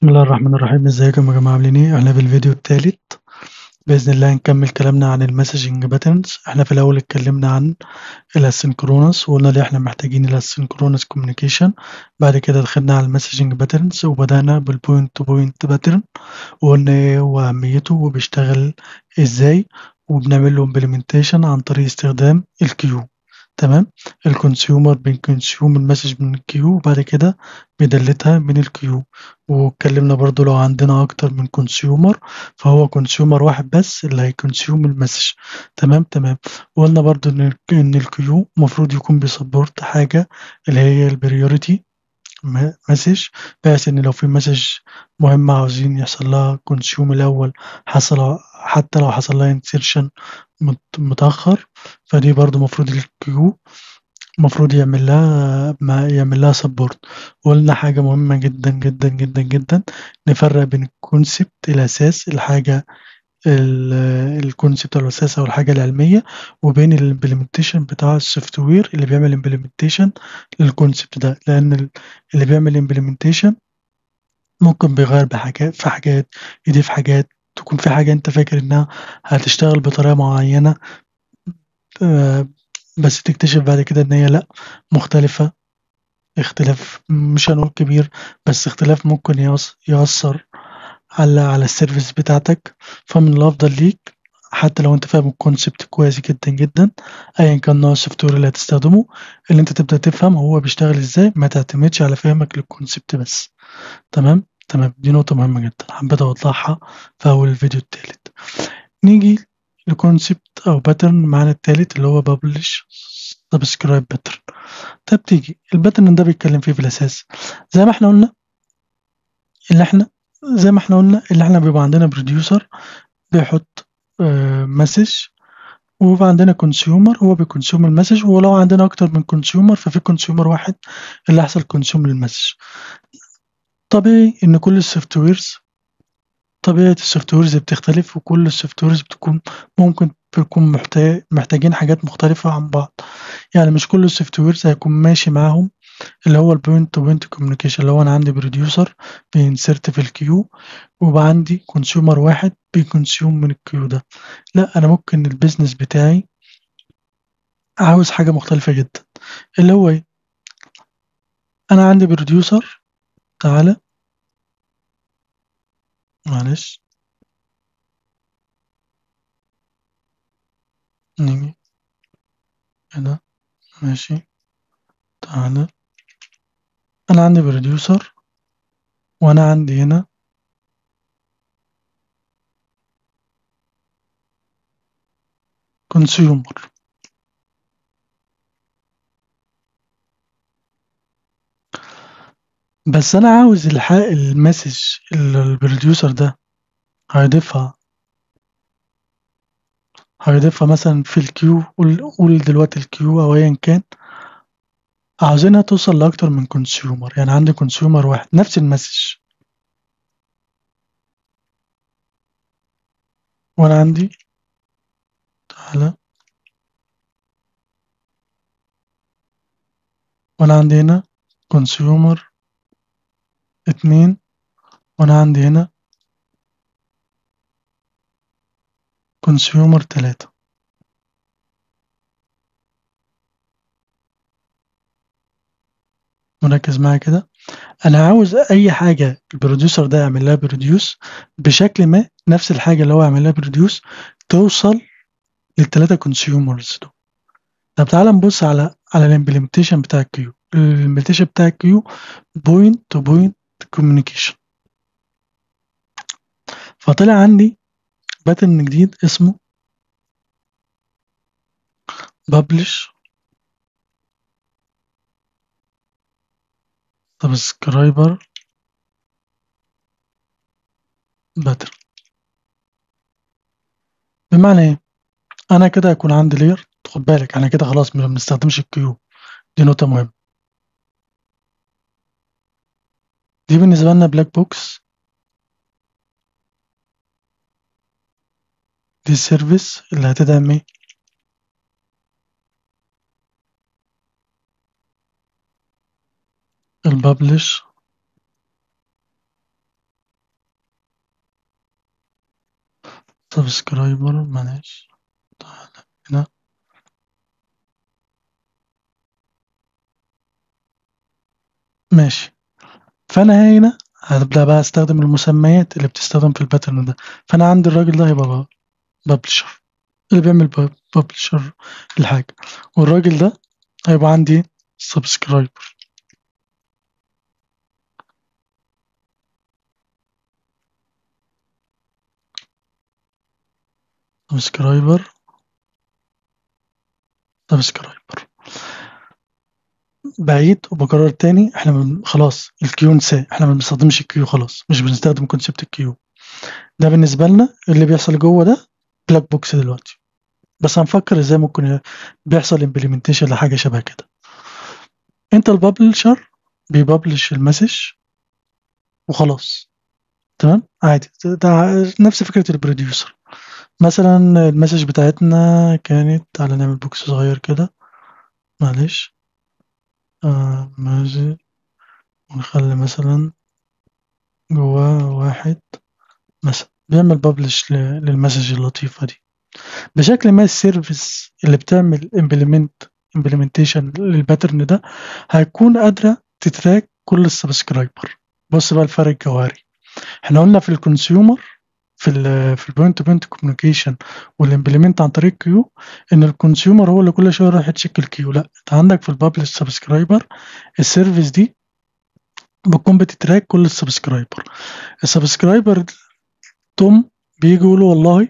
بسم الله الرحمن الرحيم. ازيكم يا جماعة عاملين ايه؟ احنا في الفيديو التالت بإذن الله هنكمل كلامنا عن المسجنج باترنز. احنا في الأول اتكلمنا عن الاسynchronous وقلنا ليه احنا محتاجين الاسynchronous communication. بعد كده دخلنا على المسجنج باترنز وبدأنا بالبوينت تو بوينت باترن، وقلنا ايه هو أهميته وبيشتغل ازاي، وبنعمل له implementation عن طريق استخدام الكيو. تمام. الكونسيومر بنكونسيوم المسج من الكيو وبعد كده بيدلتها من الكيو. واتكلمنا برضو لو عندنا اكتر من كونسيومر فهو كونسيومر واحد بس اللي هيكونسيوم المسج. تمام. وقلنا برضو ان الكيو المفروض يكون بيسبورت حاجة اللي هي البريوريتي مسج، بحيث ان لو في مسج مهمة عاوزين يحصل لها كونسيوم الاول، حتى لو حصل لها انسيرشن متأخر، فدي برضو مفروض الكيو المفروض يعمل لها ما يعمل لها سبورت. وقلنا حاجة مهمة جدا جدا جدا جدا، نفرق بين الكونسبت الأساس الحاجة، الكونسبت الأساس أو الحاجة العلمية، وبين الامبلمنتيشن بتاع السوفت وير اللي بيعمل امبلمنتيشن للكونسبت ده. لأن اللي بيعمل امبلمنتيشن ممكن بيغير بحاجات في حاجات، يضيف حاجات، تكون في حاجة أنت فاكر إنها هتشتغل بطريقة معينة، آه، بس تكتشف بعد كده إن هي لأ، مختلفة. اختلاف مش هنقول كبير، بس اختلاف ممكن يأثر على السيرفيس بتاعتك. فمن الأفضل ليك حتى لو انت فاهم الكونسبت كويس جدا جدا، ايا كان نوع السوفت وير اللي هتستخدمه، اللي انت تبدأ تفهم هو بيشتغل ازاي، ما تعتمدش على فهمك للكونسبت بس. تمام، دي نقطة مهمة جدا حبيت اوضحها في اول الفيديو التالت. نيجي لكونسبت او باترن معانا التالت اللي هو ببلش سبسكرايب باترن. طب تيجي الباترن ده بيتكلم فيه في الاساس، زي ما احنا قلنا اللي احنا زي ما احنا قلنا اللي احنا بيبقى عندنا بروديوسر بيحط مسج، ويبقى عندنا كونسيومر هو بيكونسيوم المسج، ولو عندنا اكتر من كونسيومر ففي كونسيومر واحد اللي هيحصل كونسيوم للمسج. طبيعي ان كل السوفت ويرز طبيعة السوفت ويرز بتختلف، وكل السوفت ويرز ممكن تكون محتاجين حاجات مختلفة عن بعض. يعني مش كل السوفت ويرز هيكون ماشي معاهم اللي هو البوينت تو بوينت كوميونيكيشن، اللي هو انا عندي بروديوسر بينسرت في الكيو، ويبقى عندي كونسيومر واحد بيكونسيوم من الكيو ده. لا، انا ممكن البيزنس بتاعي عاوز حاجة مختلفة جدا، اللي هو ايه؟ انا عندي بروديوسر. تعالى، معلش، نيجي هنا. ماشي، تعالى. انا عندي بروديوسر وانا عندي هنا كونسيومر. بس انا عاوز المسج اللي البروديوسر ده هيضيفها هيضيفها مثلا في الكيو. قول دلوقتي الكيو او ايا كان، عاوزينها توصل لاكتر من كونسيومر. يعني عندي كونسيومر واحد نفس المسج، وانا عندي، تعالى، وانا عندي هنا كونسيومر اتنين، وانا عندي هنا كونسيومر تلاتة. مركز معايا كده؟ انا عاوز اي حاجة البروديوسر ده يعمل لها بروديوس بشكل ما، نفس الحاجة اللي هو يعمل لها بروديوس توصل للتلاتة كونسيومرز دول. طب تعالى نبص على الامبلمنتيشن بتاع الكيو. الامبلمنتيشن بتاع الكيو بوينت تو بوينت كوميونيكيشن. فطلع عندي باترن جديد اسمه ببلش سبسكرايبر باترن. بمعنى ايه؟ انا كده هيكون عندي لير، خد بالك انا كده خلاص ما بنستخدمش الكيو، دي نقطة مهمة. دي بالنسبة لنا بلاك بوكس، دي السيرفيس اللي هتدعم ايه؟ الببلش سبسكرايبر معلش، تعالى هنا. ماشي، فانا هنا هبدأ بقى استخدم المسميات اللي بتستخدم في الباترن ده. فانا عندي الراجل ده هيبقى ببلشر، اللي بيعمل ببلشر الحاجة، والراجل ده هيبقى عندي سبسكرايبر. سبسكرايبر سبسكرايبر. بعيد وبكرر تاني، احنا خلاص الكيو نساه، احنا ما بنستخدمش الكيو، خلاص مش بنستخدم كونسبت الكيو ده. بالنسبة لنا اللي بيحصل جوه ده بلاك بوكس دلوقتي، بس هنفكر ازاي ممكن بيحصل امبلمنتيشن لحاجة شبه كده. انت الببلشر بيببلش المسج وخلاص، تمام عادي. ده نفس فكرة البروديوسر. مثلا المسج بتاعتنا كانت، تعالى نعمل بوكس صغير كده معلش، مسج، ونخلي مثلا جواه واحد مثلا بيعمل ببلش للمسج اللطيفة دي. بشكل ما السيرفيس اللي بتعمل امبلمنتيشن للباترن ده هتكون قادرة تتراك كل السبسكرايبر. بص بقى الفرق الجوهري. احنا قلنا في الكونسيومر، في البوينت تو بوينت كوميونيكيشن والامبلمنت عن طريق كيو، ان الكونسيومر هو اللي كل شويه يروح يتشيك الكيو. لا، انت عندك في البابلش سبسكرايبر السيرفيس دي بتكون بتتراك كل السبسكرايبر. السبسكرايبر توم بيجي يقولوا والله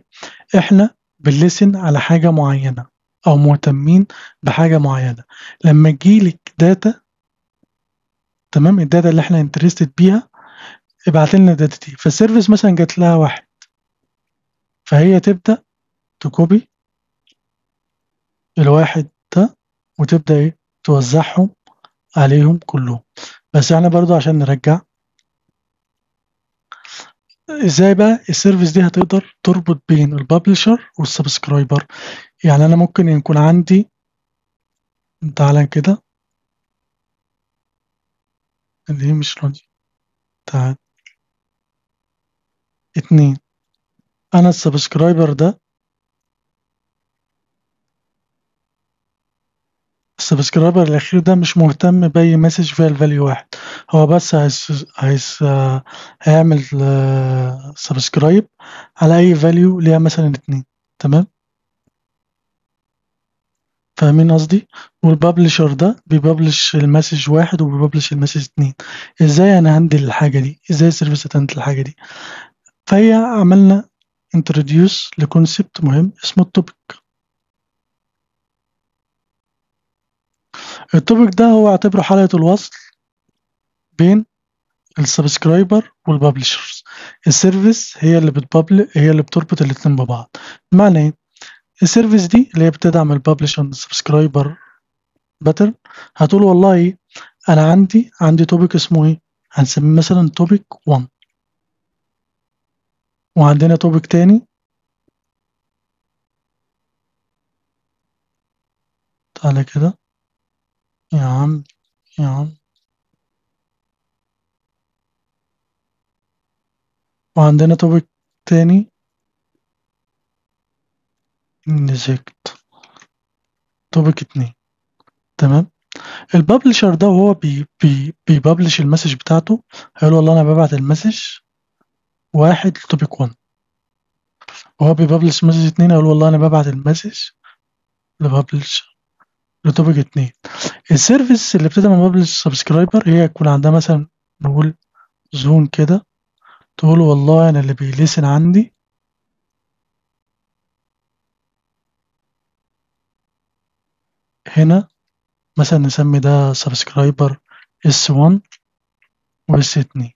احنا بنلسن على حاجه معينه او مهتمين بحاجه معينه. لما تجيلك داتا، تمام، الداتا اللي احنا انترستد بيها، ابعت لنا الداتا دي. فالسيرفيس مثلا جات لها واحد، فهي تبدا تكوبي الواحد ده وتبدا ايه توزعهم عليهم كلهم. بس احنا برضو عشان نرجع، ازاي بقى السيرفيس دي هتقدر تربط بين الببلشر والسبسكرايبر؟ يعني انا ممكن يكون عندي، تعالى كده، اللي هي مش راضي، تعال، اتنين. انا السبسكرايبر الاخير ده مش مهتم باي مسج فيها الفاليو واحد، هو بس هيعمل سبسكرايب على اي فاليو ليها مثلا اتنين، تمام، فاهمين قصدي؟ والببلشر ده بيببلش المسج واحد وبيببلش المسج اتنين. ازاي انا هندل الحاجة دي؟ ازاي السيرفيس هتندل الحاجة دي؟ فهي عملنا introduce لكونسبت مهم اسمه التوبيك. التوبيك ده هو اعتبره حلقة الوصل بين السبسكرايبر والببلشرز. السيرفيس هي اللي بتربط الاتنين ببعض. معنى ايه؟ السيرفيس دي اللي هي بتدعم الببلش اند السبسكرايبر باترن، هتقول والله ايه، انا عندي توبيك اسمه ايه، هنسميه مثلا توبيك 1، وعندنا توبيك تاني، تعالى كده يا عم، يا عم، وعندنا توبيك تاني نزكت، توبيك 2، تمام. الببلشر ده وهو بيببلش المسج بتاعته، هيقول والله انا ببعت المسج واحد لتوبيك 1، وهو بيببلش مسج 2 هيقول والله انا ببعت المسج لببلش لتوبيك 2. السيرفيس اللي بتدعم الببلش سبسكرايبر هي يكون عندها مثلا، نقول زون كده، تقول والله انا اللي بيلسن عندي هنا، مثلا نسمي ده سبسكرايبر S1 و S2،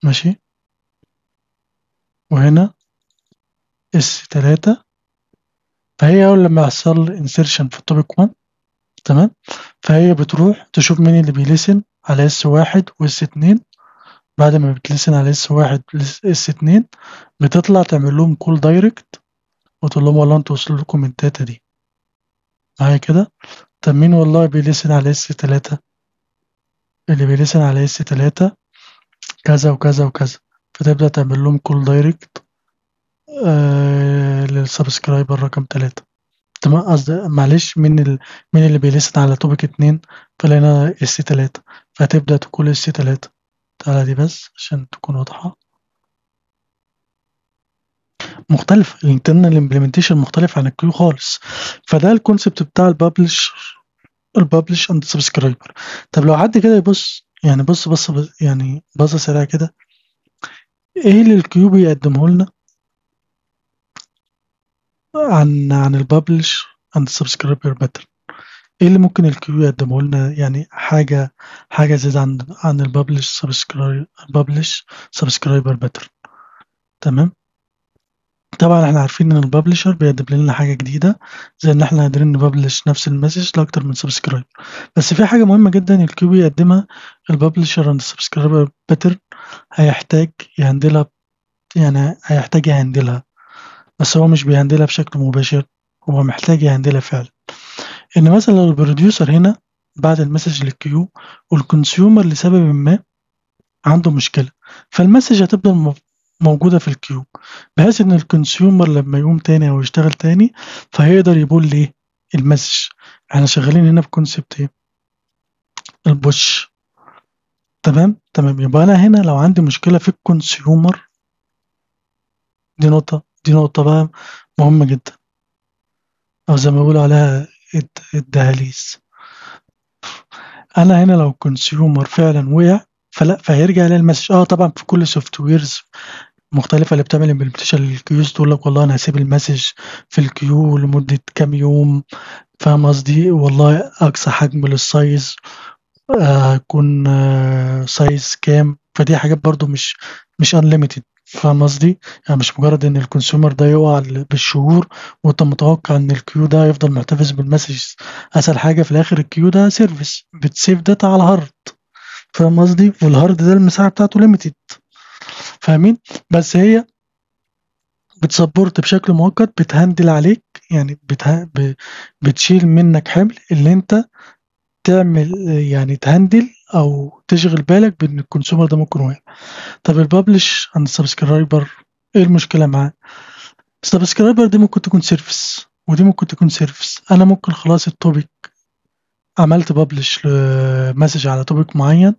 ماشي، وهنا S3. فهي أول لما يحصل انسيرشن في التوبيك 1، تمام، فهي بتروح تشوف مين اللي بيلسن على S1 و S2. بعد ما بتلسن على S1 S2 بتطلع تعمل لهم كول دايركت وتقول لهم والله انتوا وصلوا لكم الداتا دي معايا كده. طب مين والله بيلسن على S3؟ اللي بيلسن على S3 كذا وكذا وكذا. فتبدأ تعمل لهم كول دايركت للسبسكرايبر رقم 3. تمام، قصدي معلش، مين اللي بيلسن على توبيك 2، فلقينا اس 3، فهتبدأ تقول اس 3. تعالى دي بس عشان تكون واضحة. مختلف، الانترنال امبلمنتيشن مختلف عن الكيو خالص. فده الكونسبت بتاع الببلش اند سبسكرايبر. طب لو حد كده يبص، يعني بص يعني بص سريع كده، ايه اللي الكيو بيقدمه لنا عن الببلش اند سبسكرايبر باترن؟ ايه اللي ممكن الكيو يقدمه لنا؟ يعني حاجه زياده عن الببلش سبسكرايبر باترن. تمام. طبعا احنا عارفين ان الببلشر بيقدم لنا حاجه جديده، زي ان احنا قادرين نببلش نفس المسج لاكتر من سبسكرايبر. بس في حاجه مهمه جدا الكيو بيقدمها الببلشر اند سبسكرايبر باترن، هيحتاج يهندلها، يعني هيحتاج يهندلها، بس هو مش بيهندلها بشكل مباشر، هو محتاج يهندلها فعلا. ان مثلا لو البروديوسر هنا بعت المسج للكيو، والكونسيومر لسبب ما عنده مشكلة، فالمسج هتفضل موجودة في الكيو، بحيث ان الكونسيومر لما يقوم تاني او يشتغل تاني فهيقدر يقول ليه المسج. احنا شغالين هنا بكونسبت ايه؟ البوش. تمام، يبقى انا هنا لو عندي مشكلة في الكونسيومر، دي نقطة بقى مهمة جدا، او زي ما بيقولوا عليها الدهاليز. انا هنا لو كونسيومر فعلا وقع، فهيرجع للمسج. طبعا في كل سوفت ويرز مختلفة اللي بتعمل امبلمنتيشن للكيوز تقول لك والله انا هسيب المسج في الكيو لمدة كام يوم، فاهم قصدي؟ والله اقصى حجم للسايز هيكون سايز كام. فدي حاجات برضو مش unlimited، فاهم قصدي؟ يعني مش مجرد ان الكونسيومر ده يقع بالشهور وانت متوقع ان الكيو ده يفضل محتفظ بالمسج. اسهل حاجة في الاخر الكيو ده سيرفيس بتسيف داتا على هارد، فاهم قصدي؟ والهارد ده المساحة بتاعته ليميتد، فاهمين؟ بس هي بتسبورت بشكل مؤقت، بتهندل عليك، يعني بتشيل منك حمل اللي انت تعمل، يعني تهندل او تشغل بالك بان الكونسيومر ده ممكن واقع. طب الببلش عند السبسكرايبر، ايه المشكله معاه؟ السبسكرايبر دي ممكن تكون سيرفيس ودي ممكن تكون سيرفيس. انا ممكن خلاص التوبيك عملت ببلش مسج على توبيك معين،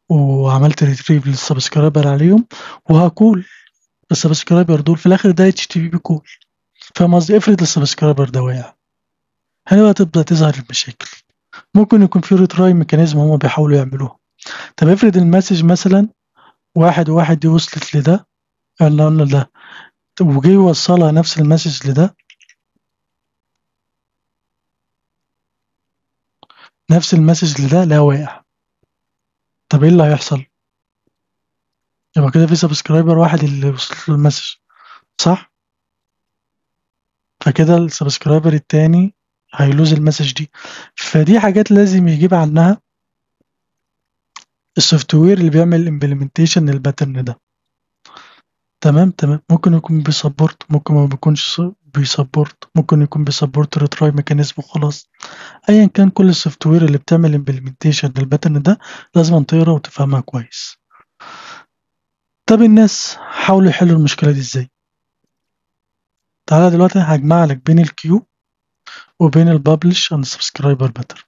وعملت ريتريف للسبسكرايبر عليهم، وهقول السبسكرايبر دول في الاخر ده اتش تي بي كول، فاهم قصدي؟ افرض السبسكرايبر ده واقع، هنا بقى تبدأ تظهر المشاكل. ممكن يكون في ريتراي ميكانيزم هما بيحاولوا يعملوها. طب افرض المسج مثلا واحد وواحد دي وصلت لده، قلنا ده، وجي يوصلها نفس المسج لده، نفس المسج لده لا واقع. طب ايه اللي هيحصل؟ يبقى كده في سبسكرايبر واحد اللي وصلت له المسج، صح؟ فكده السبسكرايبر التاني هيلوز المسج دي. فدي حاجات لازم يجيب عنها السوفت وير اللي بيعمل امبلمنتيشن للباترن ده. تمام، ممكن يكون بيسبورت، ممكن ما بيكونش بيسبورت، ممكن يكون بيسبورت ريتراي ميكانيزم وخلاص. ايا كان كل السوفت وير اللي بتعمل امبلمنتيشن للباترن ده لازم تقرا وتفهمها كويس. طب الناس حاولوا يحلوا المشكله دي ازاي؟ تعالى دلوقتي هجمع لك بين الكيو وبين الببلش اند سبسكرايبر باترن.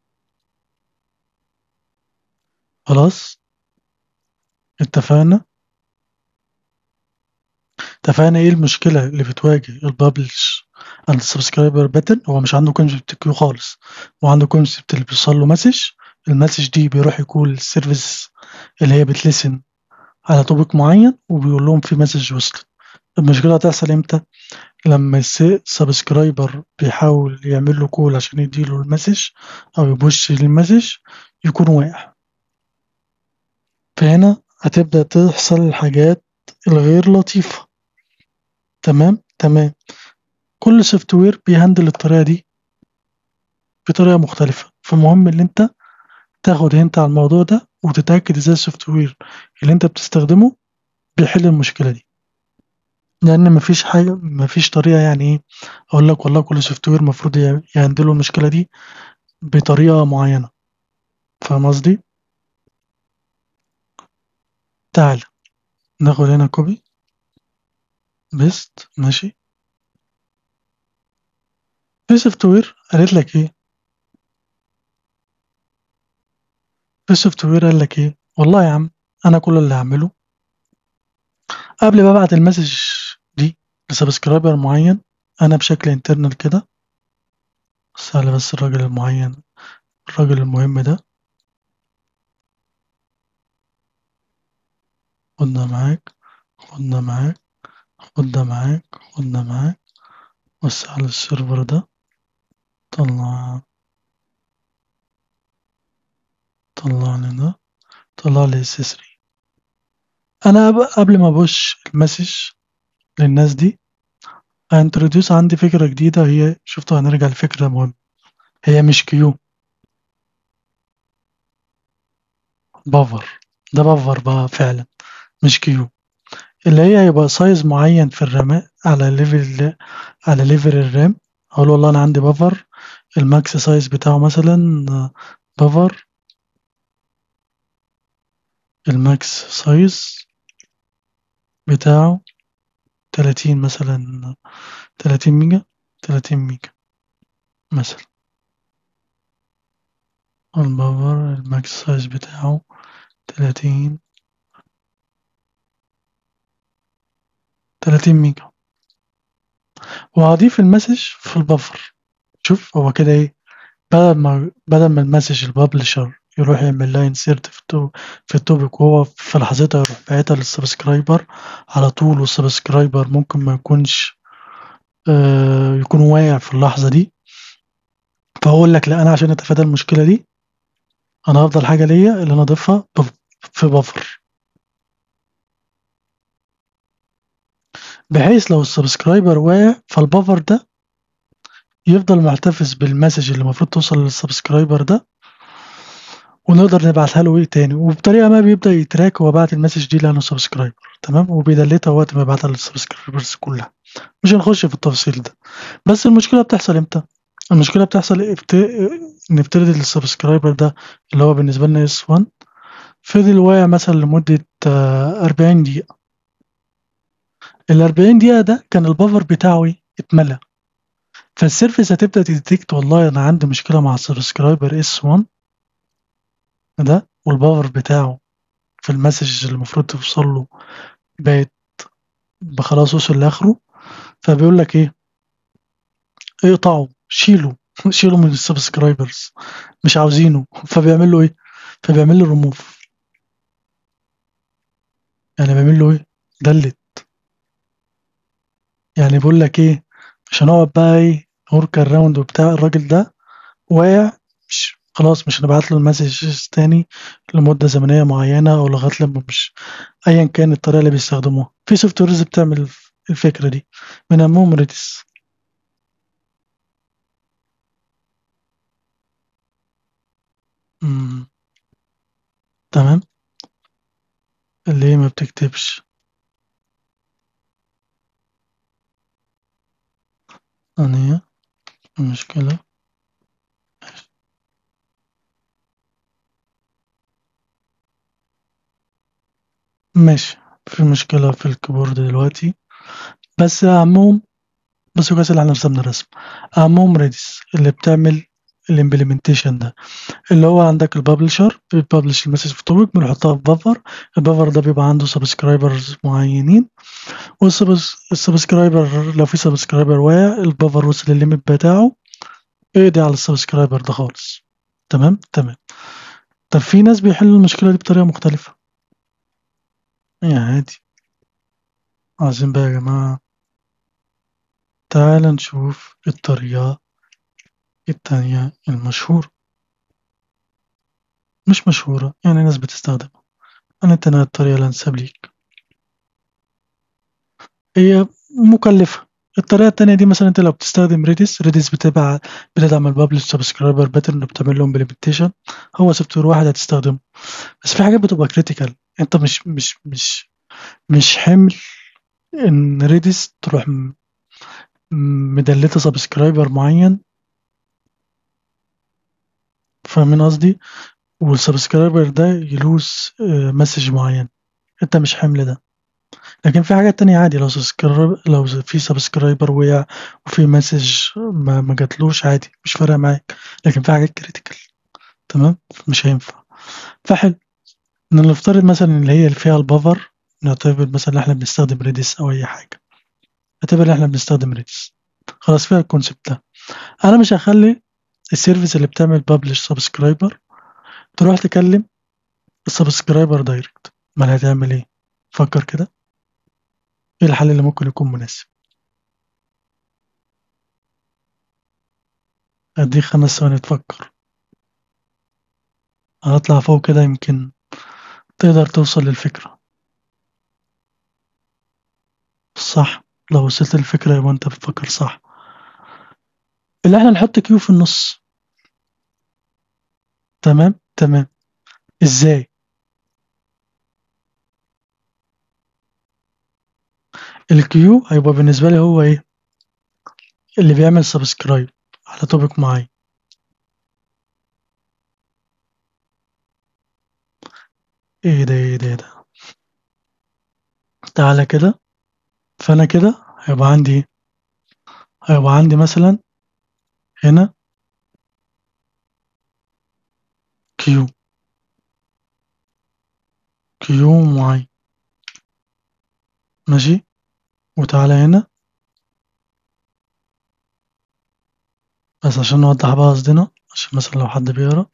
خلاص، اتفقنا. اتفقنا ايه المشكله اللي بتواجه الببلش اند سبسكرايبر باترن؟ هو مش عنده كونسبت كيو خالص، هو عنده كونسبت اللي بيوصل له مسج، المسج دي بيروح يقول السيرفيس اللي هي بتلسن على توبيك معين وبيقول لهم في مسج وصلت. المشكله هتحصل امتى؟ لما السبسكرايبر بيحاول يعمل له كول عشان يديله المسج او يبوش المسج، يكون واقع. فهنا هتبدأ تحصل الحاجات الغير لطيفة. تمام، كل سوفت وير بيهندل الطريقة دي بطريقة مختلفة، فمهم ان انت تاخد هنت على الموضوع ده وتتأكد ازاي السوفت وير اللي انت بتستخدمه بيحل المشكلة دي. لان مفيش طريقة، يعني ايه اقول لك والله كل سوفت وير المفروض يهندلوا المشكلة دي بطريقة معينة، فاهم قصدي؟ تعال ناخد هنا كوبي بيست. ماشي. في سوفت وير قالت لك ايه؟ في سوفت وير قال لك ايه؟ والله يا عم انا كل اللي هعمله قبل ما ابعت المسج دي لسبسكرايبر معين، انا بشكل انترنال كده سهل. بس الراجل المعين، الراجل المهم ده، خدنا معاك، خدنا معاك، خدنا معاك، خدنا معاك. بص على السيرفر ده، طلع، طلعني ده، طلع لي اس 3. انا قبل ما ابوش المسج للناس دي هانتروديوس عندي فكرة جديدة. هي شفتوا، هنرجع لفكرة مهمة. هي مش كيو، بافر. ده بافر بقى فعلا، مش كيو. اللي هي يبقى سايز معين في الرامات على ليفل، على ليفل الرام. اقول والله انا عندي بافر الماكس سايز بتاعه مثلا، بافر الماكس سايز بتاعه 30 مثلا، 30 ميجا، 30 ميجا مثلا. الباور الماكس سايز بتاعه 30، 30 ميجا. وهضيف المسج في البفر. شوف هو كده ايه، بدل ما المسج الببلشر يروح يعمل لها انسيرت في التوبيك، وهو في لحظتها يروح باعتها للسبسكرايبر على طول. والسبسكرايبر ممكن ما يكونش يكون واقع في اللحظة دي. فأقول لك لا، أنا عشان أتفادى المشكلة دي أنا أفضل حاجة ليا اللي أنا أضيفها في بفر، بحيث لو السبسكرايبر واقع فالبفر ده يفضل محتفظ بالمسج اللي المفروض توصل للسبسكرايبر ده، ونقدر نبعتها له ايه تاني. وبطريقه ما بيبدا يتراك هو بعت المسج دي لانه سبسكرايبر، تمام، وبيدلتها وقت ما يبعتها للسبسكرايبرز كلها. مش هنخش في التفاصيل ده. بس المشكله بتحصل امتى؟ المشكله بتحصل نفترض السبسكرايبر ده اللي هو بالنسبه لنا اس 1 فضل واقع مثلا لمده 40 دقيقه. ال 40 دقيقه ده كان البفر بتاعه ايه؟ اتملى. فالسيرفيس هتبدا تديتكت والله انا عندي مشكله مع السبسكرايبر اس 1 ده، والباور بتاعه في المسج اللي المفروض توصل له بقت خلاص وصل لاخره. فبيقول لك ايه؟ اقطعه، شيله شيله من السبسكرايبرز، مش عاوزينه. فبيعمل له ايه؟ فبيعمل له ريموف. يعني بيعمل له ايه؟ دلت. يعني بيقول لك ايه؟ مش هنقعد بقى ايه نورك الراوند وبتاع الراجل ده واقع، مش خلاص مش هنبعت له المسج تاني لمدة زمنية معينة او لغاية لما مش، ايا كان الطريقة اللي بيستخدموها. في سوفت ويرز بتعمل الفكرة دي، من اهمهم ريدس. مم. تمام. اللي هي ما بتكتبش. ثانية، المشكلة. ماشي، في مشكلة في الكيبورد دلوقتي. بس أهمهم، بس كويس اللي احنا رسمنا الرسم. أهمهم ريدس اللي بتعمل الامبلمنتيشن ده. اللي هو عندك الببلشر بيبلش المسج في توبك، بنحطها في بفر. البفر ده بيبقى عنده سبسكرايبرز معينين، والسبسكرايبر لو في سبسكرايبر واقع البفر وصل للليميت بتاعه، اقضي على السبسكرايبر ده خالص. تمام تمام. طب في ناس بيحلوا المشكلة دي بطريقة مختلفة. يعني عادي. عايزين بقى يا جماعة تعال نشوف الطريقة التانية المشهورة. مش مشهورة يعني ناس بتستخدمها. أنا التانية الطريقة الأنسب ليك، هي مكلفة. الطريقة التانية دي مثلا انت لو بتستخدم ريدس بتبقى بتدعم البابلش سبسكرايبر باترن وبتعمل لهم امبلمنتيشن. هو سوفت وير واحد هتستخدمه. بس في حاجات بتبقى كريتيكال، انت مش حمل ان ريدس تروح مدلته سبسكرايبر معين. فاهمين قصدي؟ والسبسكرايبر ده يلوز مسج معين. انت مش حمل ده. لكن في حاجات تانية عادي، لو في سبسكرايبر وقع وفي مسج ما جاتلوش عادي مش فارقة معاك. لكن في حاجات كريتيكال، تمام، مش هينفع. فحلو ان نفترض مثلا اللي هي اللي فيها البفر، نعتبر مثلا ان احنا بنستخدم ريديس او اي حاجة، نعتبر ان احنا بنستخدم ريديس، خلاص فيها الكونسبت ده. انا مش هخلي السيرفيس اللي بتعمل بابلش سبسكرايبر تروح تكلم السبسكرايبر دايركت. امال هتعمل ايه؟ فكر كده، ايه الحل اللي ممكن يكون مناسب؟ اديك 5 ثواني تفكر. هطلع فوق كده يمكن تقدر توصل للفكرة. صح، لو وصلت للفكرة يبقى انت بتفكر صح. اللي احنا نحط كيو في النص. تمام تمام. ازاي؟ الكيو هيبقى بالنسبة لي هو ايه؟ اللي بيعمل سبسكرايب على توبيك معين. ايه ده ايه ده ايه ده؟ تعالى كده. فانا كده هيبقى عندي ايه؟ هيبقى عندي مثلا هنا كيو، كيو معين، ماشي. وتعالى هنا بس عشان نوضح بقى قصدنا، عشان مثلا لو حد بيقرا.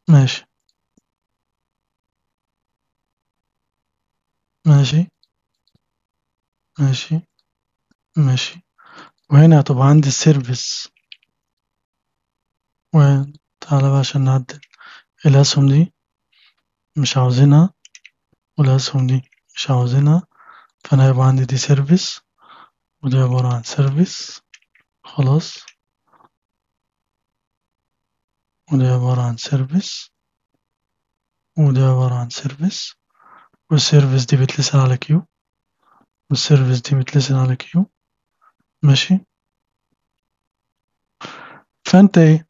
ماشي ماشي ماشي ماشي. وهنا هتبقى عندي السيرفيس. وتعالى بقى عشان نعدل الأسهم دي، مش عاوزينها، والأسهم دي مش عاوزينها. فأنا هيبقى عندي دي سيرفيس، ودي عبارة عن سيرفيس، خلاص. ودي عبارة عن سيرفيس، ودي عبارة عن سيرفيس. والسيرفيس دي بتلسن على كيو، والسيرفيس دي بتلسن على كيو، ماشي. فأنت إيه؟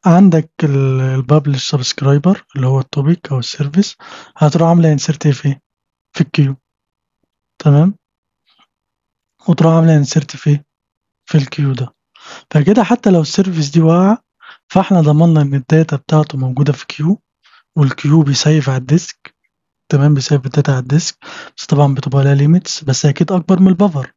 عندك البابلش سبسكرايبر اللي هو التوبيك أو السيرفيس، هتروح عاملة انسرت في إيه؟ في الكيو، تمام. وتروح عاملة انسرت في إيه؟ في الكيو ده. فكده حتى لو السيرفيس دي واقعة، فاحنا ضمننا ان الداتا بتاعته موجودة في كيو، والكيو بيسيف على الديسك، تمام، بيسيف الداتا على الديسك. بس طبعا بتبقى لها ليميتس، بس اكيد اكبر من البفر.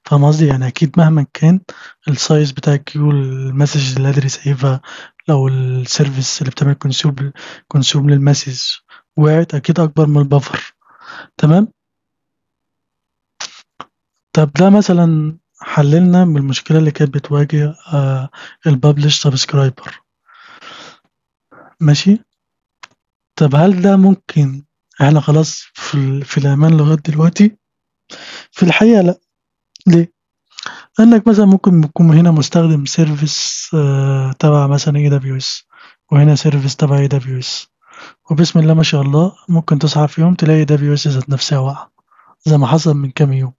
فاهم قصدي؟ يعني اكيد مهما كان السايز بتاع الكيو، المسج اللي قادر يسيفها، لو السيرفيس اللي بتعمل كونسيوم للمسج وقعت، اكيد اكبر من البفر، تمام. طب ده مثلا حللنا من المشكلة اللي كانت بتواجه الببلش سبسكرايبر، ماشي. طب هل ده ممكن، احنا خلاص في الامان لغايه دلوقتي؟ في الحقيقه لا. ليه؟ لانك مثلا ممكن يكون هنا مستخدم سيرفيس تبع مثلا اي دبليو اس، وهنا سيرفيس تبع اي دبليو اس، وبسم الله ما شاء الله ممكن تصحى في يوم تلاقي اي دبليو اس ذات نفسها واقعه، زي ما حصل من كام يوم.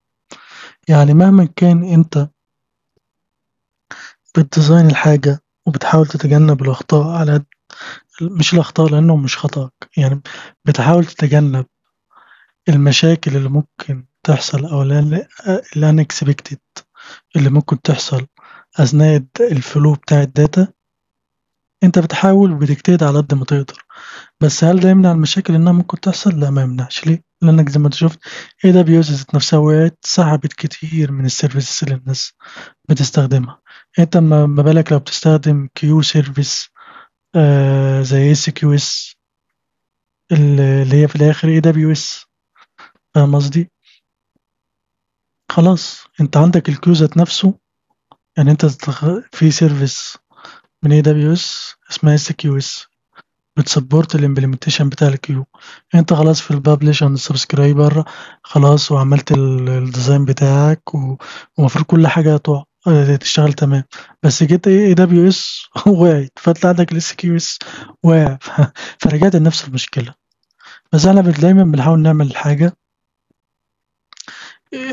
يعني مهما كان انت بتديزاين الحاجه وبتحاول تتجنب الاخطاء على مش الاخطاء لانه مش خطأك يعني، بتحاول تتجنب المشاكل اللي ممكن تحصل أو الانكسبكتد اللي ممكن تحصل أثناء الفلو بتاع الداتا. أنت بتحاول وبتجتهد على قد ما تقدر. بس هل ده يمنع المشاكل إنها ممكن تحصل؟ لا، ما يمنعش. ليه؟ لأنك زي ما أنت شفت اي دبليو اس ذات نفسها وقعت، سحبت كتير من السيرفيسز اللي الناس بتستخدمها. أنت ما بالك لو بتستخدم كيو سيرفيس زي اس كيو اس، اللي هي في الآخر اي دبليو اس. فاهم قصدي؟ خلاص انت عندك الكيو ذات نفسه. يعني انت في سيرفيس من اي دبليو اس اسمها اس كيو اس، بتسبورت الامبلمنتيشن بتاع الكيو. انت خلاص في البابلش عند السبسكرايبر، خلاص وعملت الديزاين بتاعك ومفروض كل حاجه تشتغل تمام. بس جيت اي دبليو اس وقعت، فانت عندك الاس كيو اس واقع فرجعت لنفس المشكله. بس احنا دايما بنحاول نعمل حاجه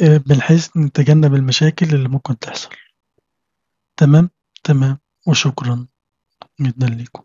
بنحيث نتجنب المشاكل اللي ممكن تحصل، تمام. تمام، وشكرا جدا ليكم.